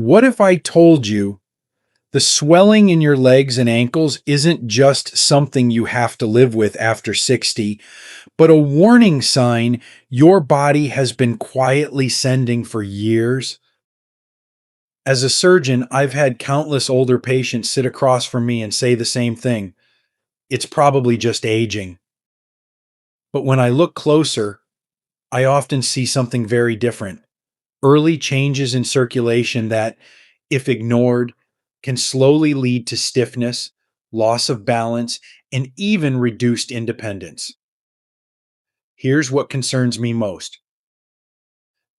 What if I told you the swelling in your legs and ankles isn't just something you have to live with after 60, but a warning sign your body has been quietly sending for years? As a surgeon, I've had countless older patients sit across from me and say the same thing. It's probably just aging. But when I look closer, I often see something very different. Early changes in circulation that, if ignored, can slowly lead to stiffness, loss of balance, and even reduced independence. Here's what concerns me most.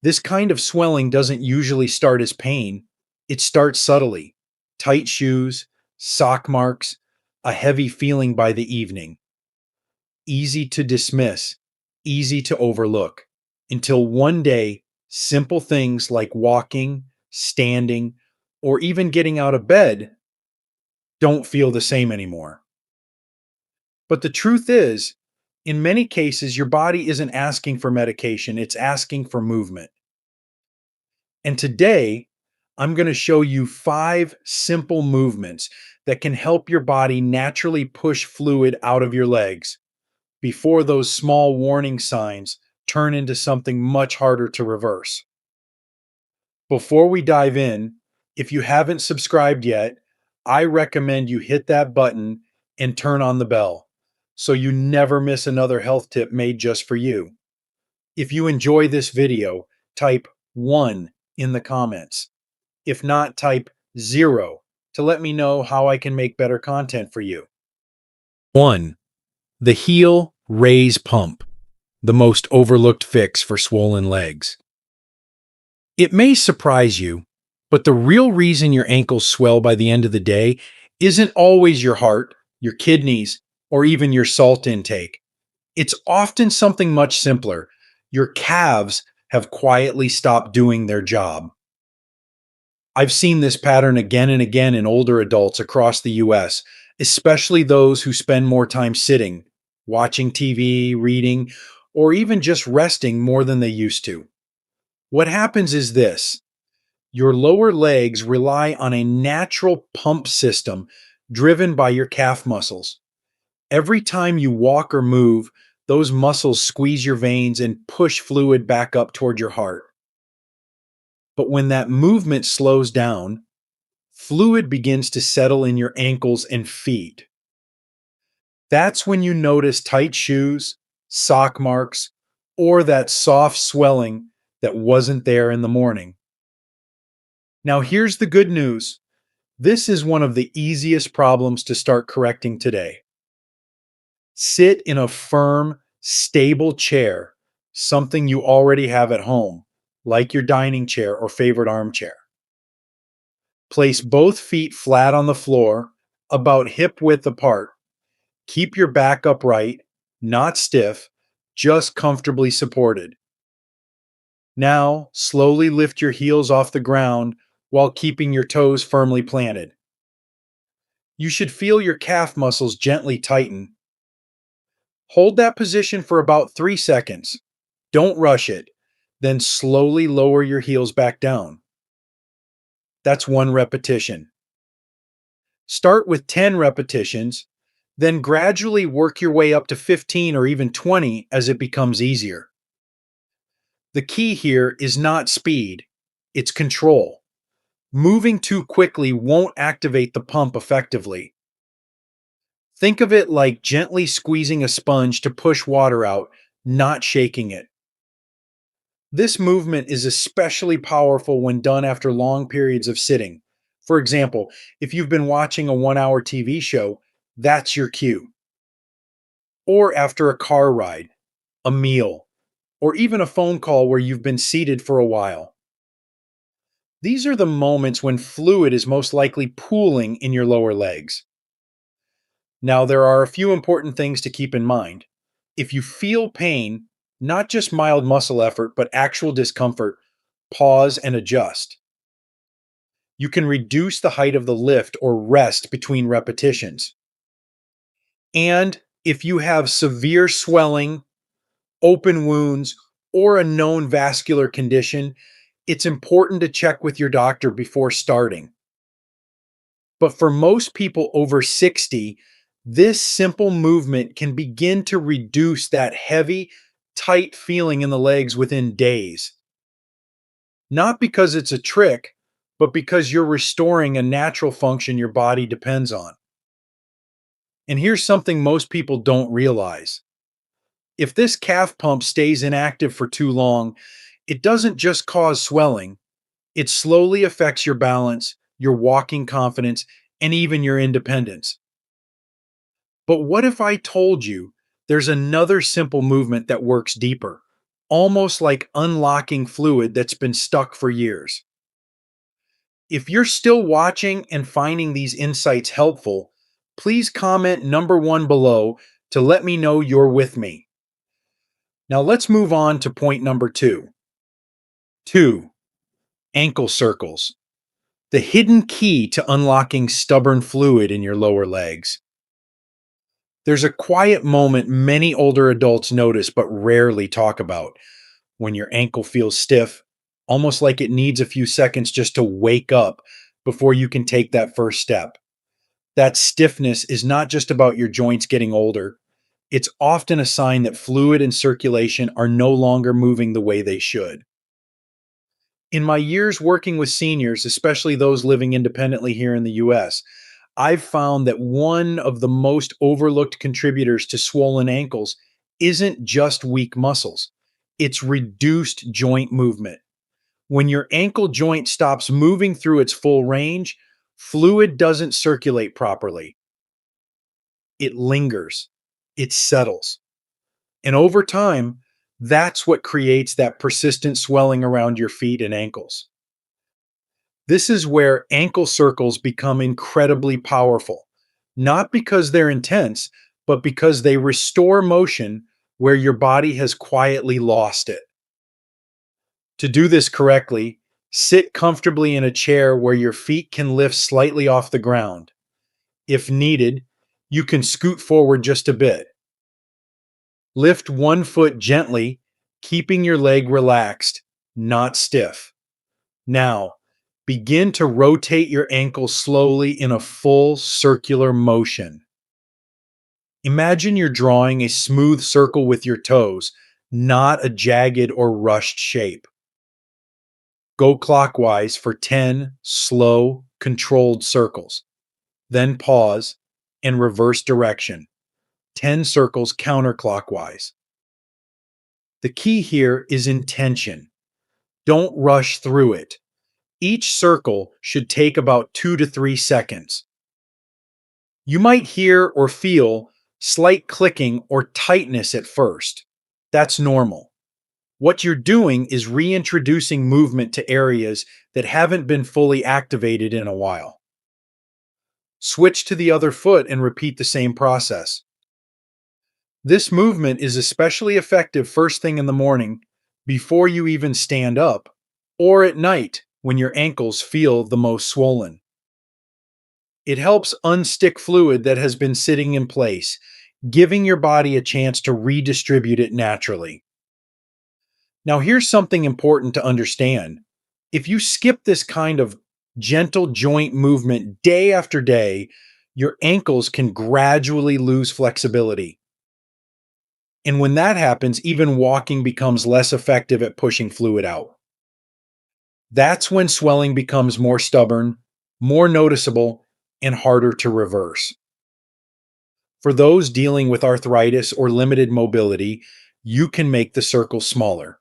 This kind of swelling doesn't usually start as pain. It starts subtly. Tight shoes, sock marks, a heavy feeling by the evening. Easy to dismiss, easy to overlook, until one day, simple things like walking, standing, or even getting out of bed don't feel the same anymore. But the truth is, in many cases, your body isn't asking for medication, it's asking for movement. And today, I'm going to show you 5 simple movements that can help your body naturally push fluid out of your legs before those small warning signs turn into something much harder to reverse. Before we dive in, if you haven't subscribed yet, I recommend you hit that button and turn on the bell so you never miss another health tip made just for you. If you enjoy this video, type 1 in the comments. If not, type 0 to let me know how I can make better content for you. 1. The heel raise pump, the most overlooked fix for swollen legs. It may surprise you, but the real reason your ankles swell by the end of the day isn't always your heart, your kidneys, or even your salt intake. It's often something much simpler. Your calves have quietly stopped doing their job. I've seen this pattern again and again in older adults across the US, especially those who spend more time sitting, watching TV, reading, or even just resting more than they used to. What happens is this: your lower legs rely on a natural pump system driven by your calf muscles. Every time you walk or move, those muscles squeeze your veins and push fluid back up toward your heart. But when that movement slows down, fluid begins to settle in your ankles and feet. That's when you notice tight shoes, sock marks, or that soft swelling that wasn't there in the morning. Now, here's the good news. This is one of the easiest problems to start correcting today. Sit in a firm, stable chair, something you already have at home, like your dining chair or favorite armchair. Place both feet flat on the floor, about hip width apart. Keep your back upright, not stiff, just comfortably supported. Now, slowly lift your heels off the ground while keeping your toes firmly planted. You should feel your calf muscles gently tighten. Hold that position for about 3 seconds. Don't rush it. Then slowly lower your heels back down. That's 1 repetition. Start with 10 repetitions, then gradually work your way up to 15 or even 20 as it becomes easier. The key here is not speed, it's control. Moving too quickly won't activate the pump effectively. Think of it like gently squeezing a sponge to push water out, not shaking it. This movement is especially powerful when done after long periods of sitting. For example, if you've been watching a 1-hour TV show, that's your cue. Or after a car ride, a meal, or even a phone call where you've been seated for a while. These are the moments when fluid is most likely pooling in your lower legs. Now, there are a few important things to keep in mind. If you feel pain, not just mild muscle effort, but actual discomfort, pause and adjust. You can reduce the height of the lift or rest between repetitions. And if you have severe swelling, open wounds, or a known vascular condition, it's important to check with your doctor before starting. But for most people over 60, this simple movement can begin to reduce that heavy, tight feeling in the legs within days. Not because it's a trick, but because you're restoring a natural function your body depends on. And here's something most people don't realize. If this calf pump stays inactive for too long, it doesn't just cause swelling, it slowly affects your balance, your walking confidence, and even your independence. But what if I told you there's another simple movement that works deeper, almost like unlocking fluid that's been stuck for years? If you're still watching and finding these insights helpful, please comment number 1 below to let me know you're with me. Now let's move on to point number 2. 2. Ankle circles. The hidden key to unlocking stubborn fluid in your lower legs. There's a quiet moment many older adults notice but rarely talk about when your ankle feels stiff, almost like it needs a few seconds just to wake up before you can take that first step. That stiffness is not just about your joints getting older. It's often a sign that fluid and circulation are no longer moving the way they should. In my years working with seniors, especially those living independently here in the US, I've found that one of the most overlooked contributors to swollen ankles isn't just weak muscles, it's reduced joint movement. When your ankle joint stops moving through its full range, fluid doesn't circulate properly. It lingers, it settles. And over time, that's what creates that persistent swelling around your feet and ankles. This is where ankle circles become incredibly powerful, not because they're intense, but because they restore motion where your body has quietly lost it. To do this correctly, sit comfortably in a chair where your feet can lift slightly off the ground. If needed, you can scoot forward just a bit. Lift one foot gently, keeping your leg relaxed, not stiff. Now, begin to rotate your ankle slowly in a full circular motion. Imagine you're drawing a smooth circle with your toes, not a jagged or rushed shape. Go clockwise for 10 slow, controlled circles. Then pause and reverse direction. 10 circles counterclockwise. The key here is intention. Don't rush through it. Each circle should take about 2 to 3 seconds. You might hear or feel slight clicking or tightness at first. That's normal. What you're doing is reintroducing movement to areas that haven't been fully activated in a while. Switch to the other foot and repeat the same process. This movement is especially effective first thing in the morning, before you even stand up, or at night when your ankles feel the most swollen. It helps unstick fluid that has been sitting in place, giving your body a chance to redistribute it naturally. Now, here's something important to understand. If you skip this kind of gentle joint movement day after day, your ankles can gradually lose flexibility. And when that happens, even walking becomes less effective at pushing fluid out. That's when swelling becomes more stubborn, more noticeable, and harder to reverse. For those dealing with arthritis or limited mobility, you can make the circle smaller.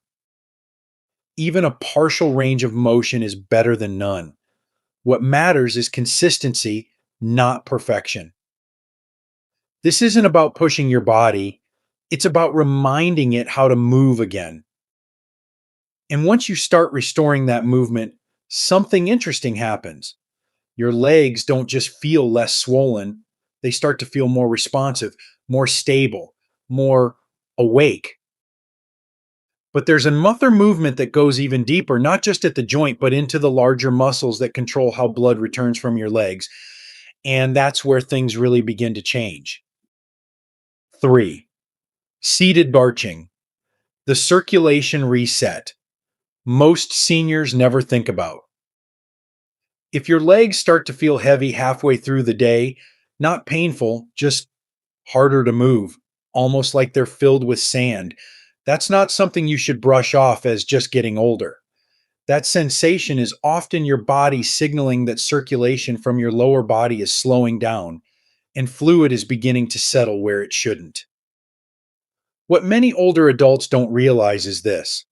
Even a partial range of motion is better than none. What matters is consistency, not perfection. This isn't about pushing your body, it's about reminding it how to move again. And once you start restoring that movement, something interesting happens. Your legs don't just feel less swollen, they start to feel more responsive, more stable, more awake. But there's another movement that goes even deeper, not just at the joint, but into the larger muscles that control how blood returns from your legs. And that's where things really begin to change. 3. Seated marching. The circulation reset. most seniors never think about. If your legs start to feel heavy halfway through the day, not painful, just harder to move, almost like they're filled with sand, that's not something you should brush off as just getting older. That sensation is often your body signaling that circulation from your lower body is slowing down and fluid is beginning to settle where it shouldn't. What many older adults don't realize is this: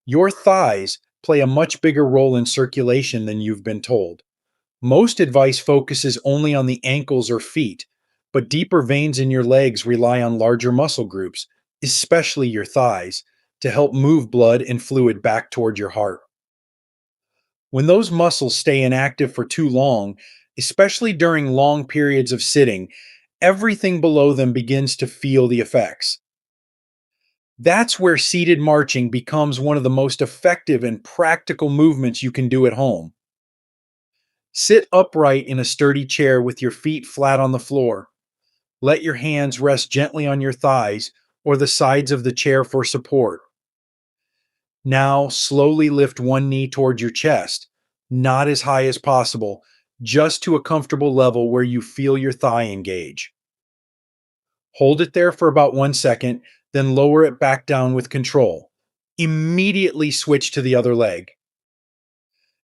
your thighs play a much bigger role in circulation than you've been told. Most advice focuses only on the ankles or feet, but deeper veins in your legs rely on larger muscle groups, especially your thighs, to help move blood and fluid back toward your heart. When those muscles stay inactive for too long, especially during long periods of sitting, everything below them begins to feel the effects. That's where seated marching becomes one of the most effective and practical movements you can do at home. Sit upright in a sturdy chair with your feet flat on the floor. Let your hands rest gently on your thighs or the sides of the chair for support. Now, slowly lift one knee towards your chest, not as high as possible, just to a comfortable level where you feel your thigh engage. Hold it there for about 1 second, then lower it back down with control. Immediately switch to the other leg.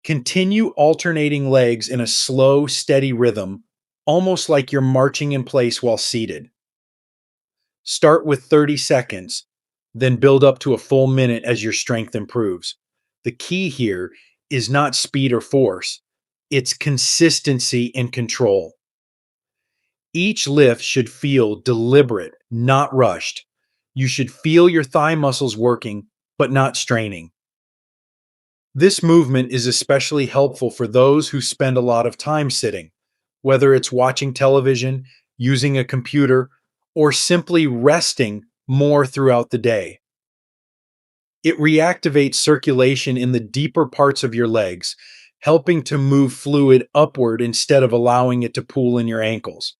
Continue alternating legs in a slow, steady rhythm, almost like you're marching in place while seated. Start with 30 seconds, then build up to a full minute as your strength improves. The key here is not speed or force, it's consistency and control. Each lift should feel deliberate, not rushed. You should feel your thigh muscles working, but not straining. This movement is especially helpful for those who spend a lot of time sitting, whether it's watching television, using a computer, or simply resting more throughout the day. It reactivates circulation in the deeper parts of your legs, helping to move fluid upward instead of allowing it to pool in your ankles.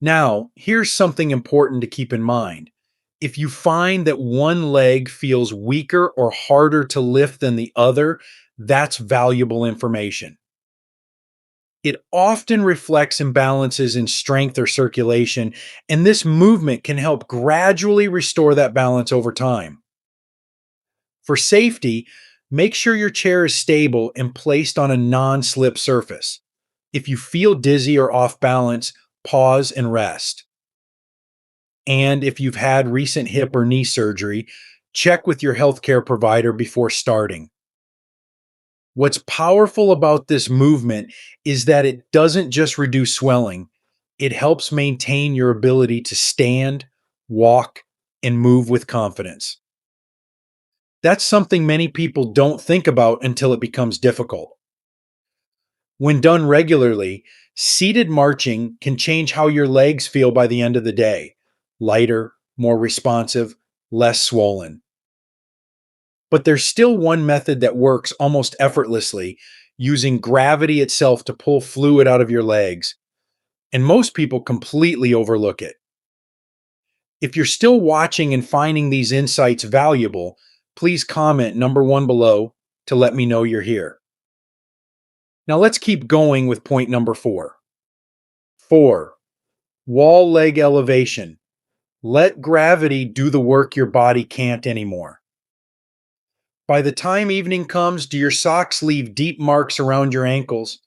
Now, here's something important to keep in mind. If you find that one leg feels weaker or harder to lift than the other, that's valuable information. It often reflects imbalances in strength or circulation, and this movement can help gradually restore that balance over time. For safety, make sure your chair is stable and placed on a non-slip surface. If you feel dizzy or off balance, pause and rest. And if you've had recent hip or knee surgery, check with your healthcare provider before starting. What's powerful about this movement is that it doesn't just reduce swelling, it helps maintain your ability to stand, walk, and move with confidence. That's something many people don't think about until it becomes difficult. When done regularly, seated marching can change how your legs feel by the end of the day: lighter, more responsive, less swollen. But there's still one method that works almost effortlessly, using gravity itself to pull fluid out of your legs, and most people completely overlook it. If you're still watching and finding these insights valuable, please comment number 1 below to let me know you're here. Now let's keep going with point number 4. 4. Wall leg elevation. Let gravity do the work your body can't anymore. By the time evening comes, do your socks leave deep marks around your ankles,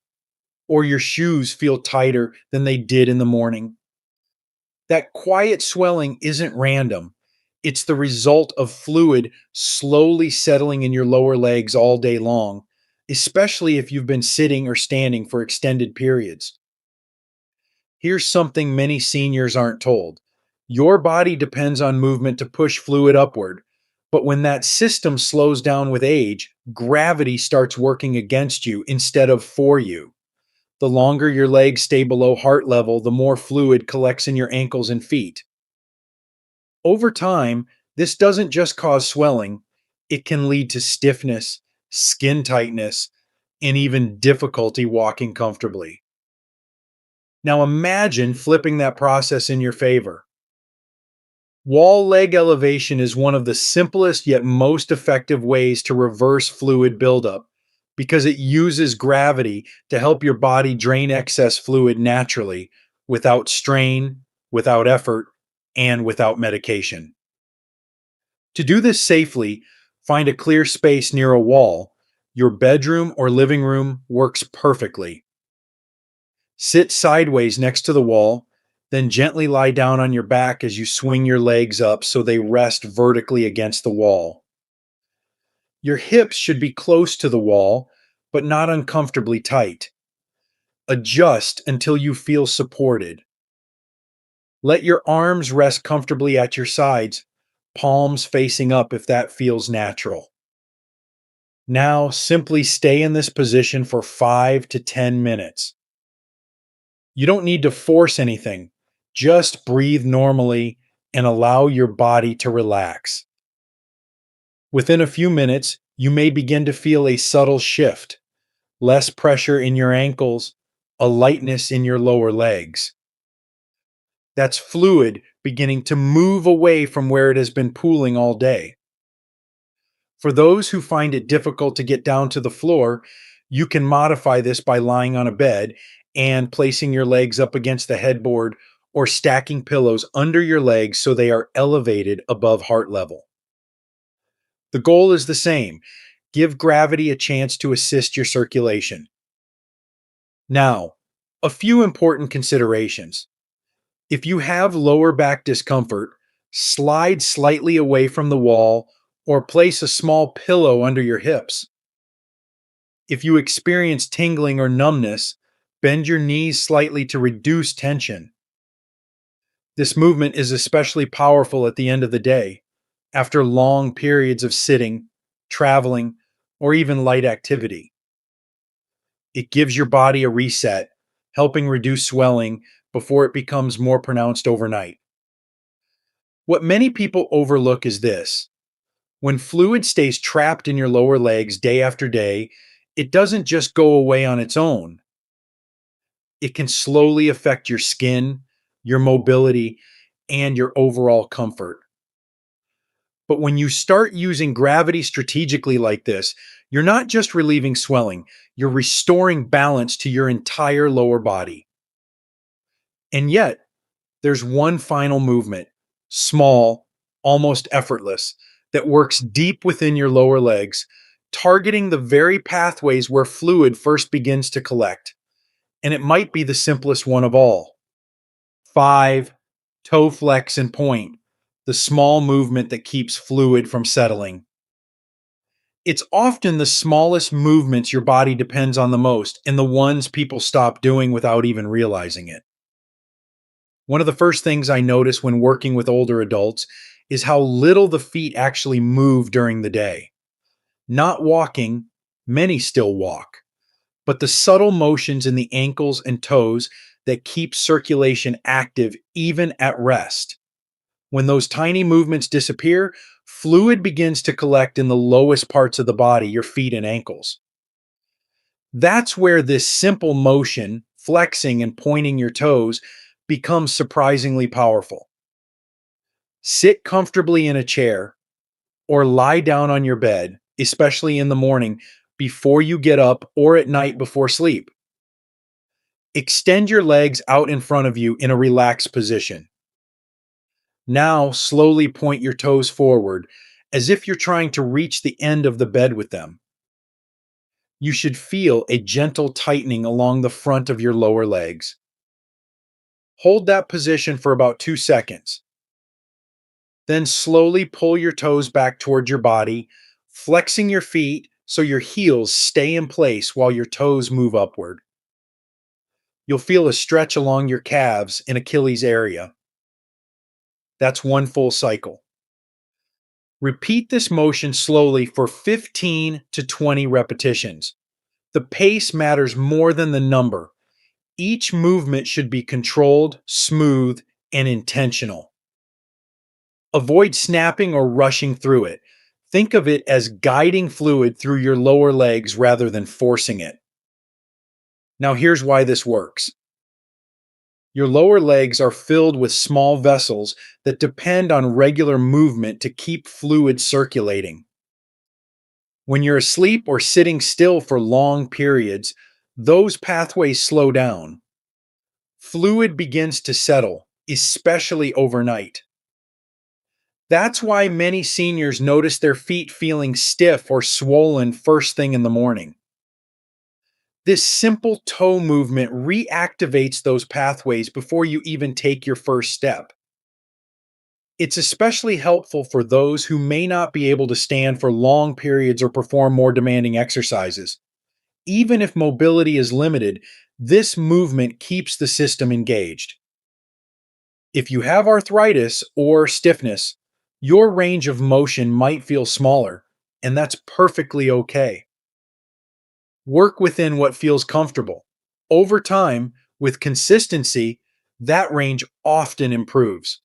or your shoes feel tighter than they did in the morning? That quiet swelling isn't random. It's the result of fluid slowly settling in your lower legs all day long, especially if you've been sitting or standing for extended periods. Here's something many seniors aren't told. Your body depends on movement to push fluid upward, but when that system slows down with age, gravity starts working against you instead of for you. The longer your legs stay below heart level, the more fluid collects in your ankles and feet. Over time, this doesn't just cause swelling, it can lead to stiffness, skin tightness, and even difficulty walking comfortably. Now imagine flipping that process in your favor. Wall leg elevation is one of the simplest yet most effective ways to reverse fluid buildup because it uses gravity to help your body drain excess fluid naturally without strain, without effort, and without medication. To do this safely, find a clear space near a wall. Your bedroom or living room works perfectly. Sit sideways next to the wall, then gently lie down on your back as you swing your legs up so they rest vertically against the wall. Your hips should be close to the wall, but not uncomfortably tight. Adjust until you feel supported. Let your arms rest comfortably at your sides, palms facing up if that feels natural. Now, simply stay in this position for 5 to 10 minutes. You don't need to force anything. Just breathe normally and allow your body to relax. Within a few minutes, you may begin to feel a subtle shift, less pressure in your ankles, a lightness in your lower legs. That's fluid beginning to move away from where it has been pooling all day. For those who find it difficult to get down to the floor, you can modify this by lying on a bed and placing your legs up against the headboard or stacking pillows under your legs so they are elevated above heart level. The goal is the same: give gravity a chance to assist your circulation. Now, a few important considerations. If you have lower back discomfort, slide slightly away from the wall or place a small pillow under your hips. If you experience tingling or numbness, bend your knees slightly to reduce tension. This movement is especially powerful at the end of the day, after long periods of sitting, traveling, or even light activity. It gives your body a reset, helping reduce swelling before it becomes more pronounced overnight. What many people overlook is this: when fluid stays trapped in your lower legs day after day, it doesn't just go away on its own. It can slowly affect your skin, your mobility, and your overall comfort. But when you start using gravity strategically like this, you're not just relieving swelling, you're restoring balance to your entire lower body. And yet, there's one final movement, small, almost effortless, that works deep within your lower legs, targeting the very pathways where fluid first begins to collect. And it might be the simplest one of all. 5, toe flex and point, the small movement that keeps fluid from settling. It's often the smallest movements your body depends on the most, and the ones people stop doing without even realizing it. One of the first things I notice when working with older adults is how little the feet actually move during the day. Not walking, many still walk, but the subtle motions in the ankles and toes that keep circulation active even at rest. When those tiny movements disappear, fluid begins to collect in the lowest parts of the body, your feet and ankles. That's where this simple motion, flexing and pointing your toes, becomes surprisingly powerful. Sit comfortably in a chair or lie down on your bed, especially in the morning before you get up or at night before sleep. Extend your legs out in front of you in a relaxed position. Now, slowly point your toes forward as if you're trying to reach the end of the bed with them. You should feel a gentle tightening along the front of your lower legs. Hold that position for about 2 seconds. Then slowly pull your toes back toward your body, flexing your feet so your heels stay in place while your toes move upward. You'll feel a stretch along your calves and Achilles area. That's one full cycle. Repeat this motion slowly for 15 to 20 repetitions. The pace matters more than the number. Each movement should be controlled, smooth, and intentional. Avoid snapping or rushing through it. Think of it as guiding fluid through your lower legs rather than forcing it. Now, here's why this works. Your lower legs are filled with small vessels that depend on regular movement to keep fluid circulating. When you're asleep or sitting still for long periods, those pathways slow down. Fluid begins to settle, especially overnight. That's why many seniors notice their feet feeling stiff or swollen first thing in the morning. This simple toe movement reactivates those pathways before you even take your first step. It's especially helpful for those who may not be able to stand for long periods or perform more demanding exercises. Even if mobility is limited, this movement keeps the system engaged. If you have arthritis or stiffness, your range of motion might feel smaller, and that's perfectly okay. Work within what feels comfortable. Over time, with consistency, that range often improves.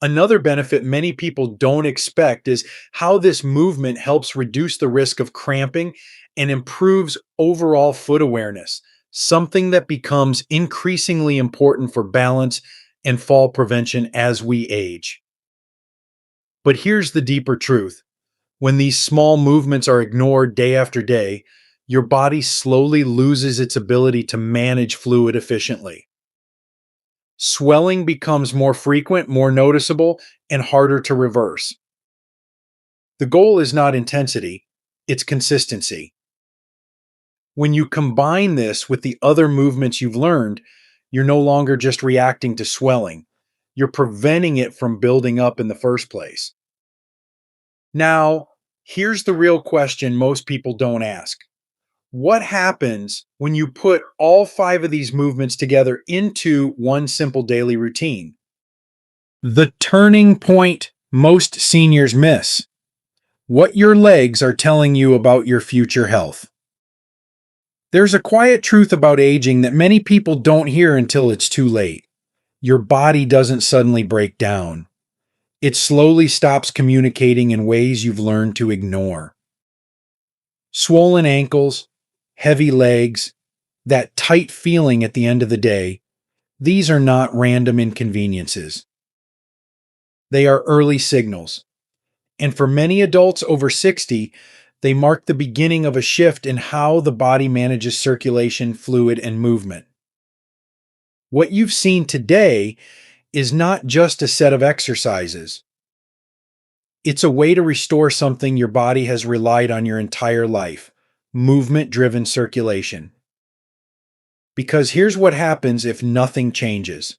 Another benefit many people don't expect is how this movement helps reduce the risk of cramping and improves overall foot awareness, something that becomes increasingly important for balance and fall prevention as we age. But here's the deeper truth. When these small movements are ignored day after day, your body slowly loses its ability to manage fluid efficiently. Swelling becomes more frequent, more noticeable, and harder to reverse. The goal is not intensity, it's consistency. When you combine this with the other movements you've learned, you're no longer just reacting to swelling, you're preventing it from building up in the first place. Now, here's the real question most people don't ask. What happens when you put all five of these movements together into one simple daily routine? The turning point most seniors miss. What your legs are telling you about your future health. There's a quiet truth about aging that many people don't hear until it's too late. Your body doesn't suddenly break down. It slowly stops communicating in ways you've learned to ignore. Swollen ankles, heavy legs, that tight feeling at the end of the day, these are not random inconveniences. They are early signals. And for many adults over 60, they mark the beginning of a shift in how the body manages circulation, fluid, and movement. What you've seen today is not just a set of exercises. It's a way to restore something your body has relied on your entire life: movement-driven circulation. Because here's what happens if nothing changes.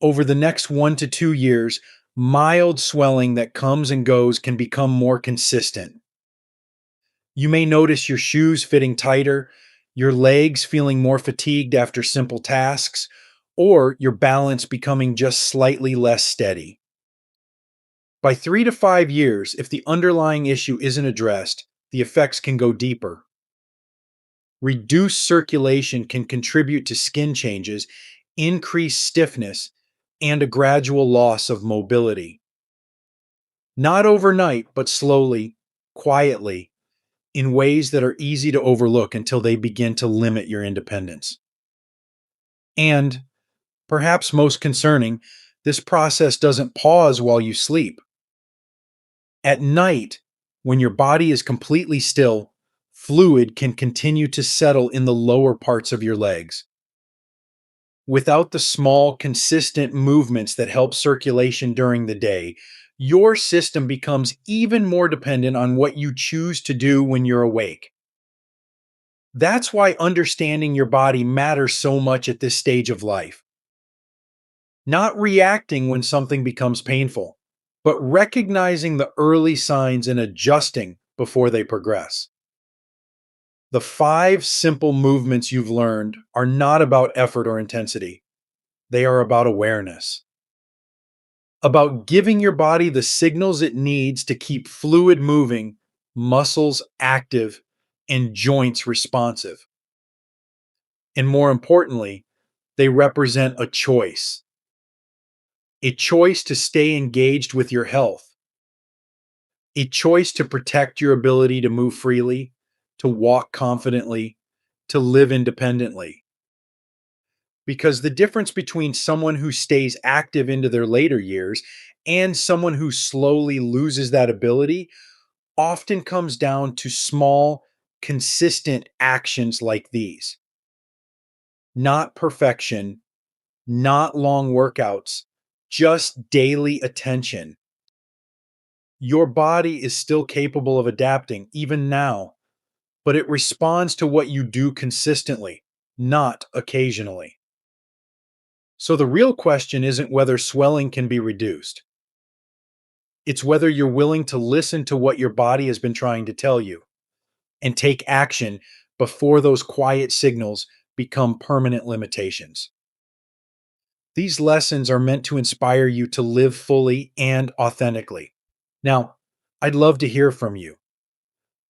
Over the next 1 to 2 years, mild swelling that comes and goes can become more consistent. You may notice your shoes fitting tighter, your legs feeling more fatigued after simple tasks, or your balance becoming just slightly less steady. By 3 to 5 years, if the underlying issue isn't addressed, the effects can go deeper. Reduced circulation can contribute to skin changes, increased stiffness, and a gradual loss of mobility. Not overnight, but slowly, quietly, in ways that are easy to overlook until they begin to limit your independence. And, perhaps most concerning, this process doesn't pause while you sleep. At night, when your body is completely still, fluid can continue to settle in the lower parts of your legs. Without the small, consistent movements that help circulation during the day, your system becomes even more dependent on what you choose to do when you're awake. That's why understanding your body matters so much at this stage of life. Not reacting when something becomes painful, but recognizing the early signs and adjusting before they progress. The 5 simple movements you've learned are not about effort or intensity. They are about awareness, about giving your body the signals it needs to keep fluid moving, muscles active, and joints responsive. And more importantly, they represent a choice to stay engaged with your health, a choice to protect your ability to move freely, to walk confidently, to live independently. because the difference between someone who stays active into their later years and someone who slowly loses that ability often comes down to small, consistent actions like these. Not perfection, not long workouts, just daily attention. Your body is still capable of adapting, even now, but it responds to what you do consistently, not occasionally. So the real question isn't whether swelling can be reduced. It's whether you're willing to listen to what your body has been trying to tell you and take action before those quiet signals become permanent limitations. These lessons are meant to inspire you to live fully and authentically. Now, I'd love to hear from you.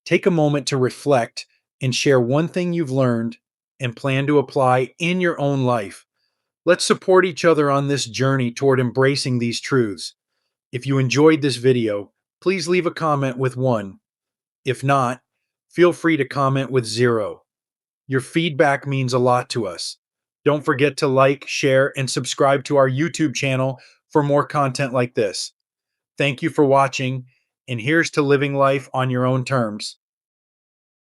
Take a moment to reflect and share one thing you've learned and plan to apply in your own life. Let's support each other on this journey toward embracing these truths. If you enjoyed this video, please leave a comment with 1. If not, feel free to comment with 0. Your feedback means a lot to us. Don't forget to like, share, and subscribe to our YouTube channel for more content like this. Thank you for watching, and here's to living life on your own terms.